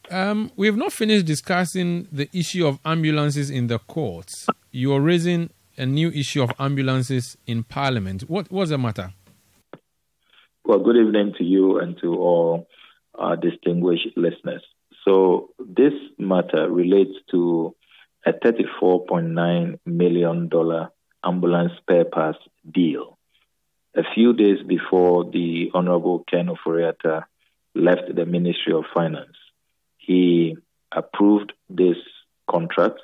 We have not finished discussing the issue of ambulances in the courts. You are raising a new issue of ambulances in Parliament. What's the matter? Well, good evening to you and to all our distinguished listeners. So this matter relates to a $34.9 million ambulance spare parts deal. A few days before the Honorable Ken Ofori-Atta left the Ministry of Finance, he approved this contract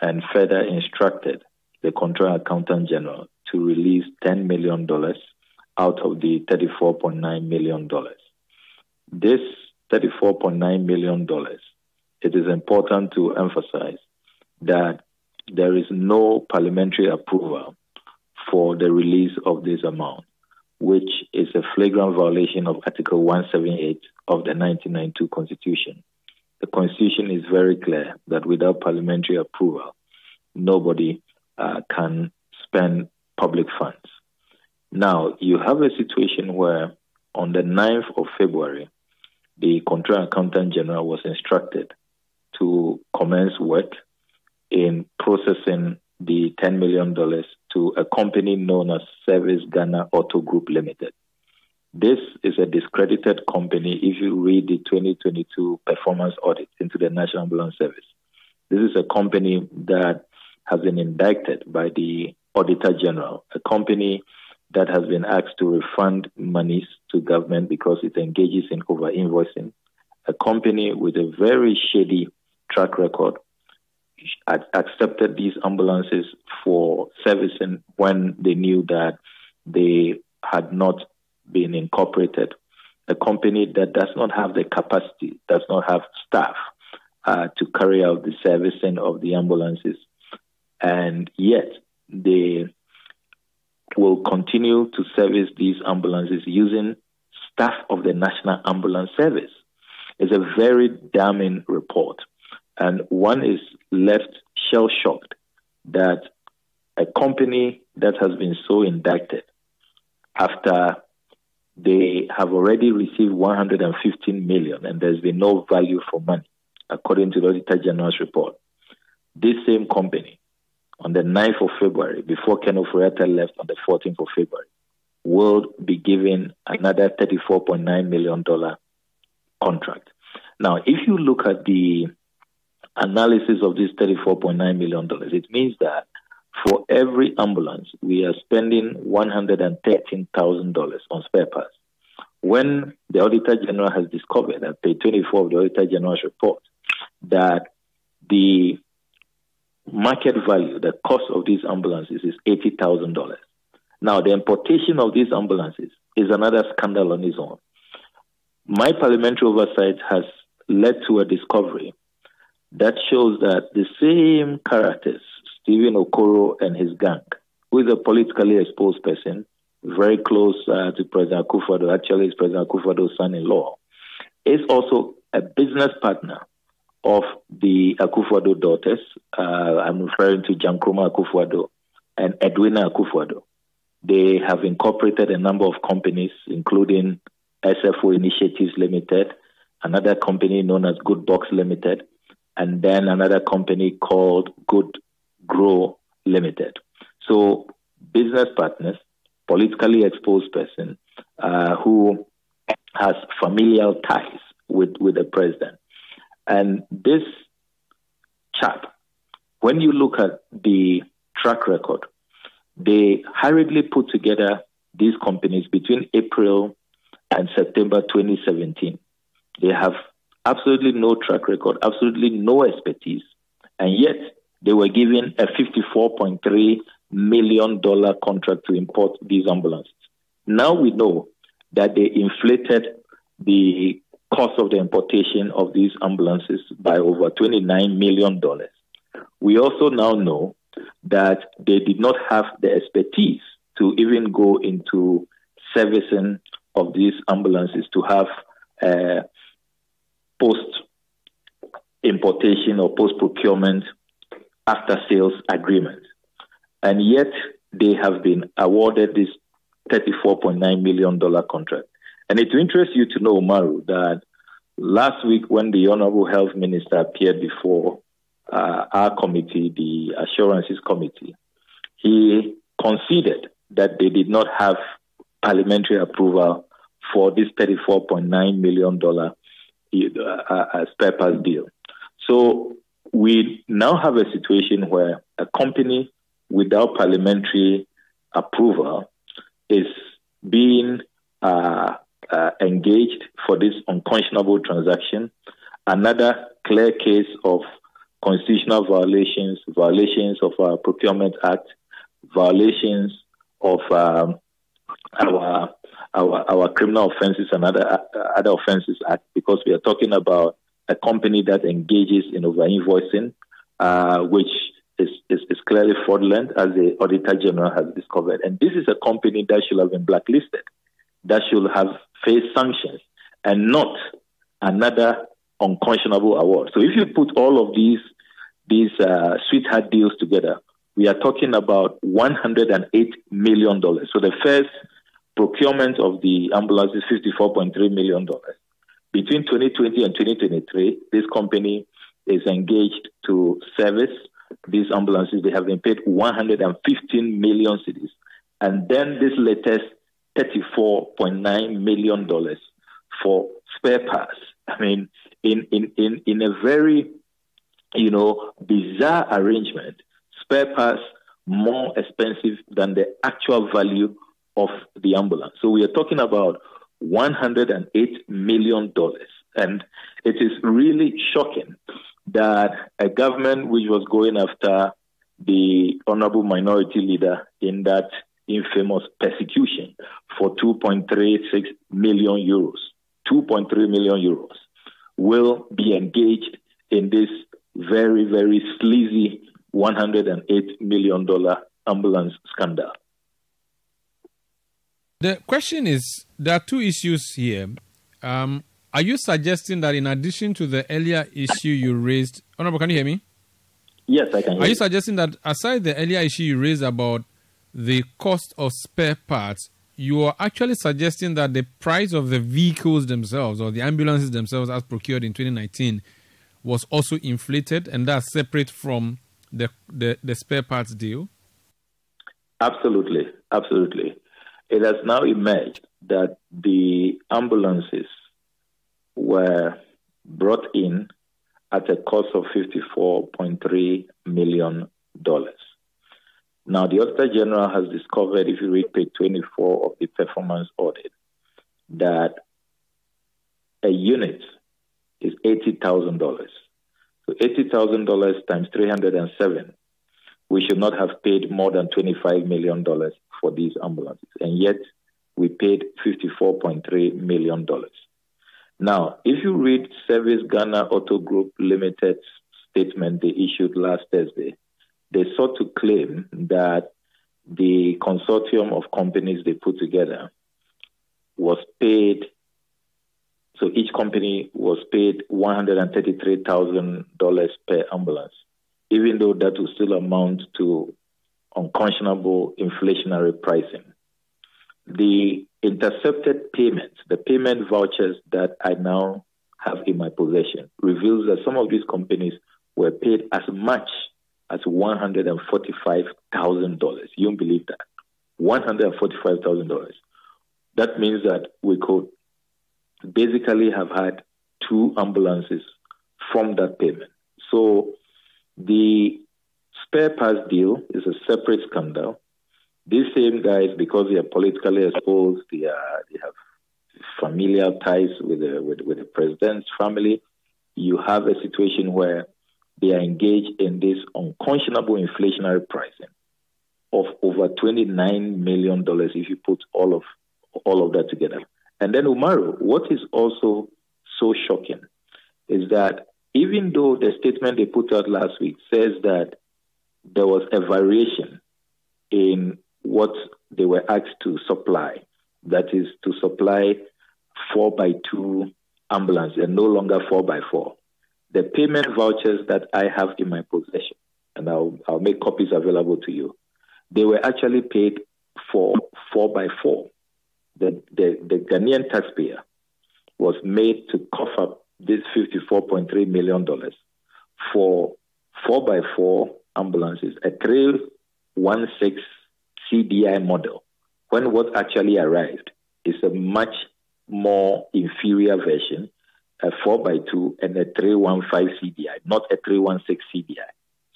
and further instructed the Contract Accountant General to release $10 million out of the $34.9 million. This $34.9 million, it is important to emphasize that there is no parliamentary approval for the release of this amount, which is a flagrant violation of Article 178 of the 1992 Constitution. The Constitution is very clear that without parliamentary approval, nobody can spend public funds. Now, you have a situation where on the 9th of February, the Contract Accountant General was instructed to commence work in processing the $10 million to a company known as Service Ghana Auto Group Limited. This is a discredited company if you read the 2022 performance audit into the National Ambulance Service. This is a company that has been indicted by the Auditor General, a company that has been asked to refund monies to government because it engages in over-invoicing, a company with a very shady track record, accepted these ambulances for servicing when they knew that they had not been incorporated, a company that does not have the capacity, does not have staff to carry out the servicing of the ambulances, and yet they will continue to service these ambulances using staff of the National Ambulance Service. It's a very damning report, and one is left shell-shocked that a company that has been so indicted after they have already received $115 million and there's been no value for money, according to the Auditor General's report. This same company, on the 9th of February, before Ken Ofori-Atta left on the 14th of February, will be given another $34.9 million contract. Now, if you look at the analysis of this $34.9 million, it means that for every ambulance, we are spending $113,000 on spare parts. When the Auditor General has discovered at page 24 of the Auditor General's report that the market value, the cost of these ambulances is $80,000. Now, the importation of these ambulances is another scandal on its own. My parliamentary oversight has led to a discovery that shows that the same characters, Stephen Okoro and his gang, who is a politically exposed person, very close to President Akufo-Addo, actually is President Akufo-Addo's son-in-law, is also a business partner of the Akufo-Addo daughters. I'm referring to Jankroma Akufo-Addo and Edwina Akufo-Addo. They have incorporated a number of companies, including SFO Initiatives Limited, another company known as Good Box Limited, and then another company called Good Grow Limited. So business partners, politically exposed person who has familial ties with the president. And this chap, when you look at the track record, they hurriedly put together these companies between April and September 2017. They have absolutely no track record, absolutely no expertise, and yet they were given a $54.3 million contract to import these ambulances. Now we know that they inflated the cost of the importation of these ambulances by over $29 million. We also now know that they did not have the expertise to even go into servicing of these ambulances to have post-importation or post-procurement after-sales agreement. And yet they have been awarded this $34.9 million contract. And it will interest you to know, Maru, that last week when the Honorable Health Minister appeared before our committee, the Assurances Committee, he conceded that they did not have parliamentary approval for this $34.9 million spare parts deal. So we now have a situation where a company without parliamentary approval is being engaged for this unconscionable transaction. Another clear case of constitutional violations of our Procurement Act, violations of our Criminal Offences and other offences act, because we are talking about a company that engages in over-invoicing, which is clearly fraudulent, as the Auditor General has discovered. And this is a company that should have been blacklisted, that should have faced sanctions, and not another unconscionable award. So if you put all of these sweetheart deals together, we are talking about $108 million. So the first procurement of the ambulance is $54.3 million. Between 2020 and 2023, this company is engaged to service these ambulances. They have been paid 115 million cedis. And then this latest $34.9 million for spare parts. I mean, in a very, bizarre arrangement, spare parts more expensive than the actual value of the ambulance. So we are talking about $108 million. And it is really shocking that a government which was going after the honorable minority leader in that infamous persecution for 2.36 million euros, 2.3 million euros, will be engaged in this very, very sleazy $108 million ambulance scandal. The question is, there are two issues here. Are you suggesting that in addition to the earlier issue you raised... Honorable, can you hear me? Yes, I can hear you. Are you suggesting that aside the earlier issue you raised about the cost of spare parts, you are actually suggesting that the price of the vehicles themselves or the ambulances themselves as procured in 2019 was also inflated, and that's separate from the spare parts deal? Absolutely. It has now emerged that the ambulances were brought in at a cost of $54.3 million. Now, the Auditor General has discovered, if you read page 24 of the performance audit, that a unit is $80,000. So $80,000 times 307, we should not have paid more than $25 million for these ambulances. And yet, we paid $54.3 million. Now, if you read Service Ghana Auto Group Limited's statement they issued last Thursday, they sought to claim that the consortium of companies they put together was paid, so each company was paid $133,000 per ambulance, even though that would still amount to unconscionable inflationary pricing. The intercepted payments, the payment vouchers that I now have in my possession, reveals that some of these companies were paid as much as $145,000. You don't believe that? $145,000. That means that we could basically have had 2 ambulances from that payment. So the spare parts deal is a separate scandal. These same guys, because they are politically exposed, they have familial ties with the president's family. You have a situation where they are engaged in this unconscionable inflationary pricing of over $29 million if you put all of that together. And then, Umaru, what is also so shocking is that even though the statement they put out last week says that there was a variation in what they were asked to supply, that is to supply 4x2 ambulance and no longer 4x4, the payment vouchers that I have in my possession, and I'll make copies available to you, they were actually paid for 4x4. The Ghanaian taxpayer was made to cough up this $54.3 million for 4x4 ambulances, a 316 CDI model, when what actually arrived is a much more inferior version, a 4x2 and a 315 CDI, not a 316 CDI.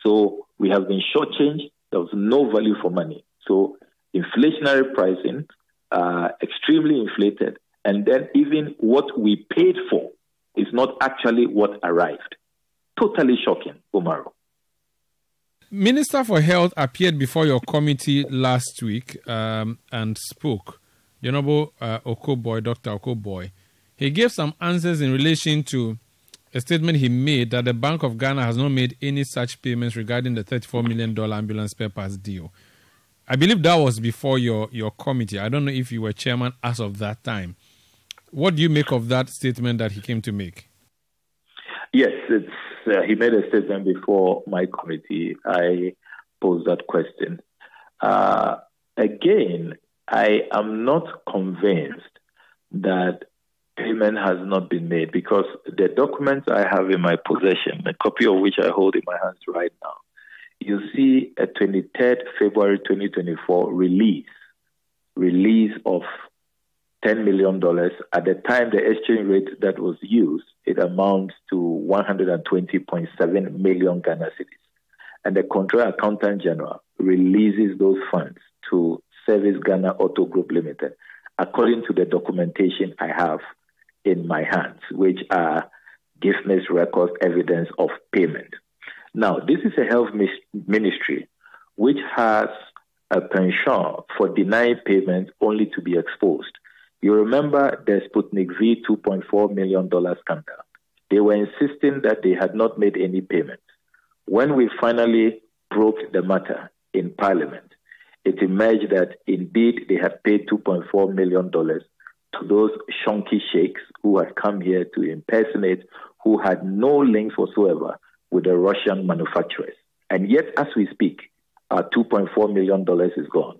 So we have been shortchanged. There was no value for money. So inflationary pricing, extremely inflated, and then even what we paid for is not actually what arrived. Totally shocking, Omaro. Minister for Health appeared before your committee last week and spoke. The Honorable Dr. Okudzeto. He gave some answers in relation to a statement he made that the Bank of Ghana has not made any such payments regarding the $34 million ambulance spare parts deal. I believe that was before your committee. I don't know if you were chairman as of that time. What do you make of that statement that he came to make? Yes, he made a statement before my committee. I posed that question. Again, I am not convinced that payment has not been made, because the documents I have in my possession, a copy of which I hold in my hands right now, you see a 23rd February 2024 release of $10 million. At the time, the exchange rate that was used, it amounts to 120.7 million Ghana cedis. And the Controller Accountant General releases those funds to Service Ghana Auto Group Limited, according to the documentation I have in my hands, which are Giftness records evidence of payment. Now, this is a health ministry which has a penchant for denying payment only to be exposed. You remember the Sputnik V $2.4 million scandal. They were insisting that they had not made any payments. When we finally broke the matter in Parliament, it emerged that indeed they had paid $2.4 million to those shonky sheikhs who had come here to impersonate, who had no links whatsoever with the Russian manufacturers. And yet, as we speak, our $2.4 million is gone.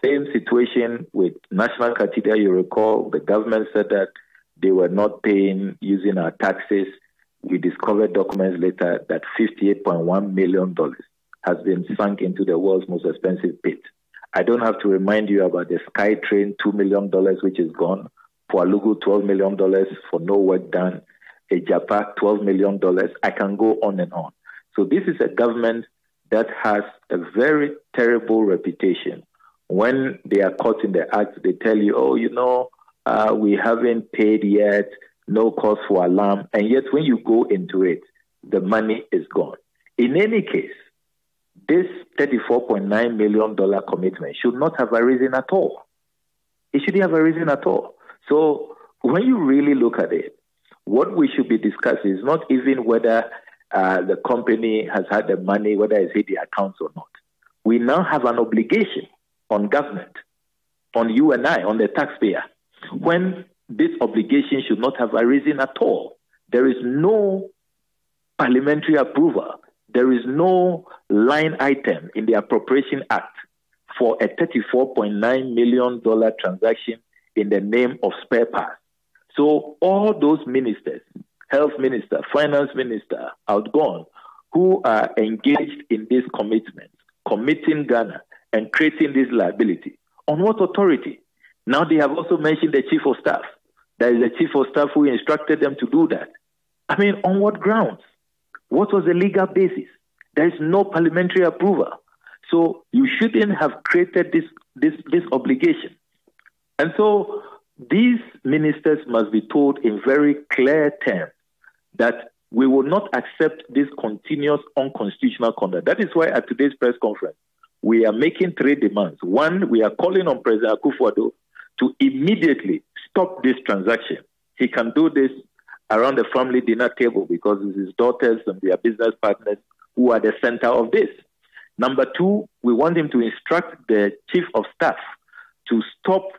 Same situation with National Cathedral. You recall the government said that they were not paying using our taxes. We discovered documents later that $58.1 million has been sunk into the world's most expensive pit. I don't have to remind you about the SkyTrain, $2 million, which is gone. For Alugu, $12 million for no work done. A Japan, $12 million. I can go on and on. So this is a government that has a very terrible reputation. When they are caught in the act, they tell you, we haven't paid yet, no cause for alarm. And yet when you go into it, the money is gone. In any case, this $34.9 million commitment should not have arisen at all. It shouldn't have arisen at all. So when you really look at it, what we should be discussing is not even whether the company has had the money, whether it's hit the accounts or not. We now have an obligation on government, on you and I, on the taxpayer, when this obligation should not have arisen at all. There is no parliamentary approval. There is no line item in the Appropriation Act for a $34.9 million transaction in the name of spare parts. So all those ministers, health minister, finance minister, outgone, who are engaged in this commitment, committing Ghana and creating this liability, on what authority? Now they have also mentioned the chief of staff. There is a chief of staff who instructed them to do that. I mean, on what grounds? What was the legal basis? There is no parliamentary approval. So you shouldn't have created this obligation. And so these ministers must be told in very clear terms that we will not accept this continuous unconstitutional conduct. That is why at today's press conference, we are making 3 demands. One, we are calling on President Akufo-Addo to immediately stop this transaction. He can do this around the family dinner table because it's his daughters and their business partners who are the center of this. Number 2, we want him to instruct the chief of staff to stop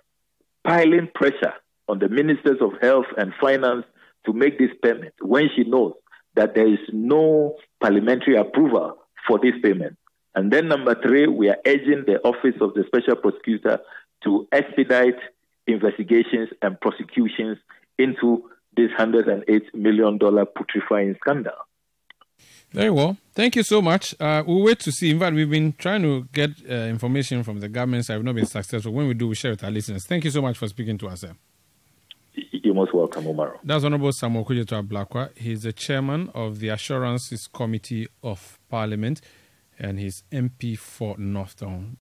piling pressure on the ministers of health and finance to make this payment when she knows that there is no parliamentary approval for this payment. And then number 3, we are urging the Office of the Special Prosecutor to expedite investigations and prosecutions into this $108 million putrefying scandal. Very well. Thank you so much. We'll wait to see. In fact, we've been trying to get information from the government side. We've not been successful. When we do, we share with our listeners. Thank you so much for speaking to us, sir. You're most welcome, Omaro. That's Honorable Samuel Okudzeto Ablakwa. He's the chairman of the Assurances Committee of Parliament, and he's MP for Northtown.